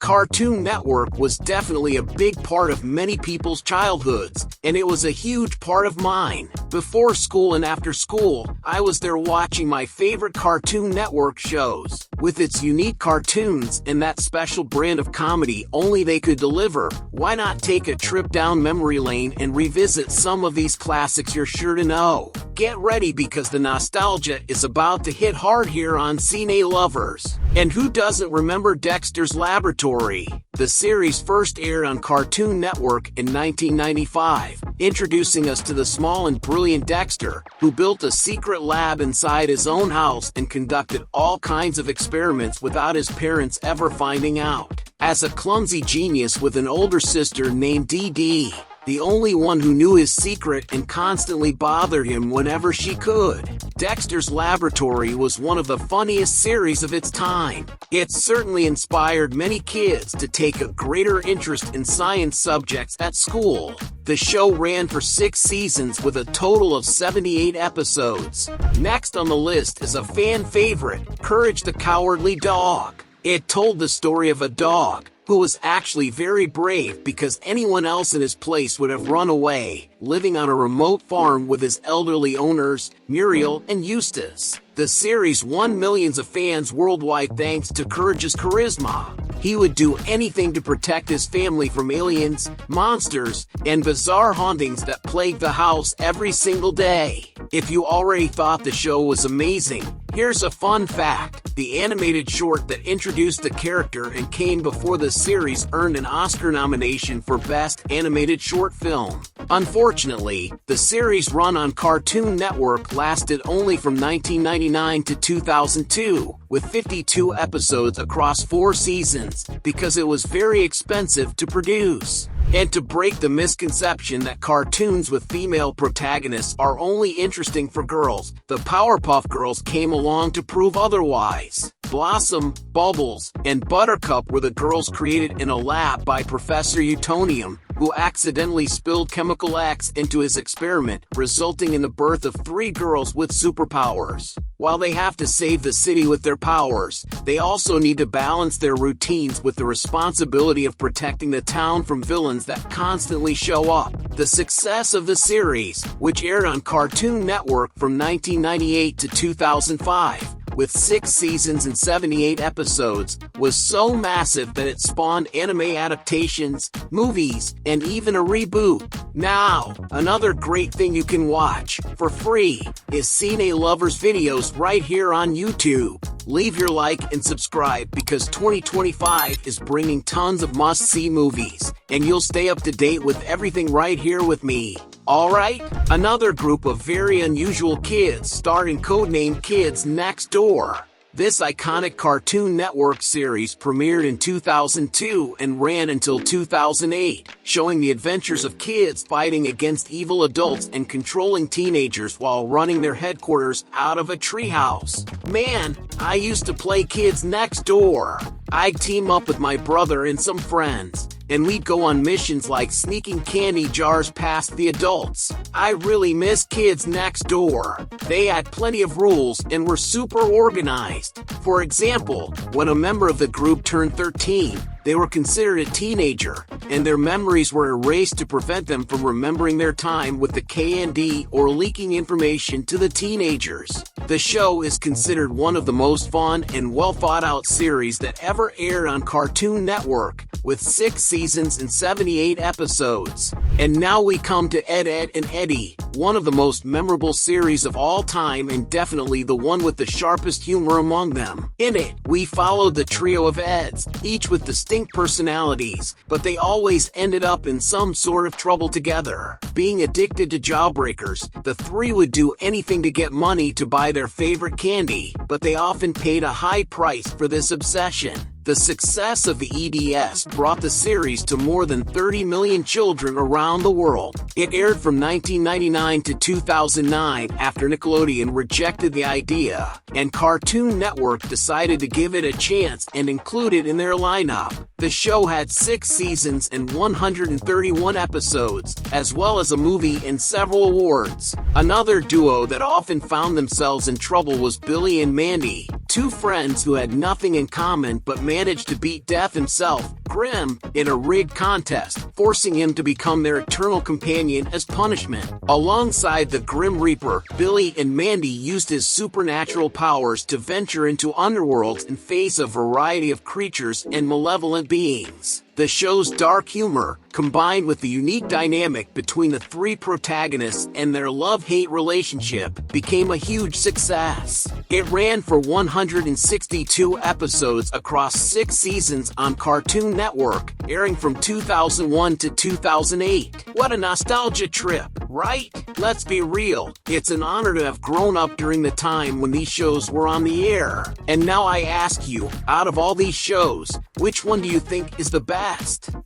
Cartoon Network was definitely a big part of many people's childhoods, and it was a huge part of mine. Before school and after school, I was there watching my favorite Cartoon Network shows. With its unique cartoons and that special brand of comedy only they could deliver, why not take a trip down memory lane and revisit some of these classics you're sure to know? Get ready because the nostalgia is about to hit hard here on Cine Lovers. And who doesn't remember Dexter's Laboratory? The series first aired on Cartoon Network in 1995, introducing us to the small and brilliant Dexter, who built a secret lab inside his own house and conducted all kinds of experiments without his parents ever finding out. As a clumsy genius with an older sister named Eddy, the only one who knew his secret and constantly bothered him whenever she could. Dexter's Laboratory was one of the funniest series of its time. It certainly inspired many kids to take a greater interest in science subjects at school. The show ran for 6 seasons with a total of 78 episodes. Next on the list is a fan favorite, Courage the Cowardly Dog. It told the story of a dog who was actually very brave because anyone else in his place would have run away, living on a remote farm with his elderly owners, Muriel and Eustace. The series won millions of fans worldwide thanks to Courage's charisma. He would do anything to protect his family from aliens, monsters, and bizarre hauntings that plagued the house every single day. If you already thought the show was amazing, here's a fun fact. The animated short that introduced the character and came before the series earned an Oscar nomination for Best Animated Short Film. Unfortunately, the series run on Cartoon Network lasted only from 1999 to 2002, with 52 episodes across 4 seasons, because it was very expensive to produce. And to break the misconception that cartoons with female protagonists are only interesting for girls, the Powerpuff Girls came along to prove otherwise. Blossom, Bubbles, and Buttercup were the girls created in a lab by Professor Utonium, who accidentally spilled Chemical X into his experiment, resulting in the birth of 3 girls with superpowers. While they have to save the city with their powers, they also need to balance their routines with the responsibility of protecting the town from villains that constantly show up. The success of the series, which aired on Cartoon Network from 1998 to 2005, with 6 seasons and 78 episodes, was so massive that it spawned anime adaptations, movies, and even a reboot. Now, another great thing you can watch, for free, is Cine Lovers videos right here on YouTube. Leave your like and subscribe because 2025 is bringing tons of must-see movies, and you'll stay up to date with everything right here with me. Alright, another group of very unusual kids starred in Codename Kids Next Door. This iconic Cartoon Network series premiered in 2002 and ran until 2008, showing the adventures of kids fighting against evil adults and controlling teenagers while running their headquarters out of a treehouse. Man, I used to play Kids Next Door. I'd team up with my brother and some friends, and we'd go on missions like sneaking candy jars past the adults. I really miss Kids Next Door. They had plenty of rules and were super organized. For example, when a member of the group turned 13, they were considered a teenager, and their memories were erased to prevent them from remembering their time with the KND or leaking information to the teenagers. The show is considered one of the most fun and well-thought-out series that ever aired on Cartoon Network, with 6 seasons and 78 episodes. And now we come to Ed, Edd and Eddy, one of the most memorable series of all time and definitely the one with the sharpest humor among them. In it, we followed the trio of Eds, each with distinct personalities, but they always ended up in some sort of trouble together. Being addicted to jawbreakers, the 3 would do anything to get money to buy their favorite candy, but they often paid a high price for this obsession. The success of the EDS brought the series to more than 30 million children around the world. It aired from 1999 to 2009 after Nickelodeon rejected the idea, and Cartoon Network decided to give it a chance and include it in their lineup. The show had 6 seasons and 131 episodes, as well as a movie and several awards. Another duo that often found themselves in trouble was Billy and Mandy, two friends who had nothing in common but managed to beat Death himself, Grim, in a rigged contest, forcing him to become their eternal companion as punishment. Alongside the Grim Reaper, Billy and Mandy used his supernatural powers to venture into underworlds and face a variety of creatures and malevolent beings. The show's dark humor, combined with the unique dynamic between the three protagonists and their love-hate relationship, became a huge success. It ran for 162 episodes across 6 seasons on Cartoon Network, airing from 2001 to 2008. What a nostalgia trip, right? Let's be real, it's an honor to have grown up during the time when these shows were on the air. And now I ask you, out of all these shows, which one do you think is the best?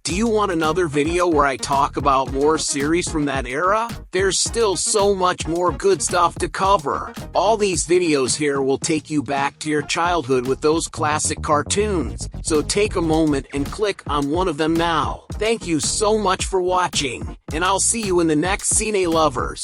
Do you want another video where I talk about more series from that era? There's still so much more good stuff to cover. All these videos here will take you back to your childhood with those classic cartoons, so take a moment and click on one of them now. Thank you so much for watching, and I'll see you in the next Cine Lovers.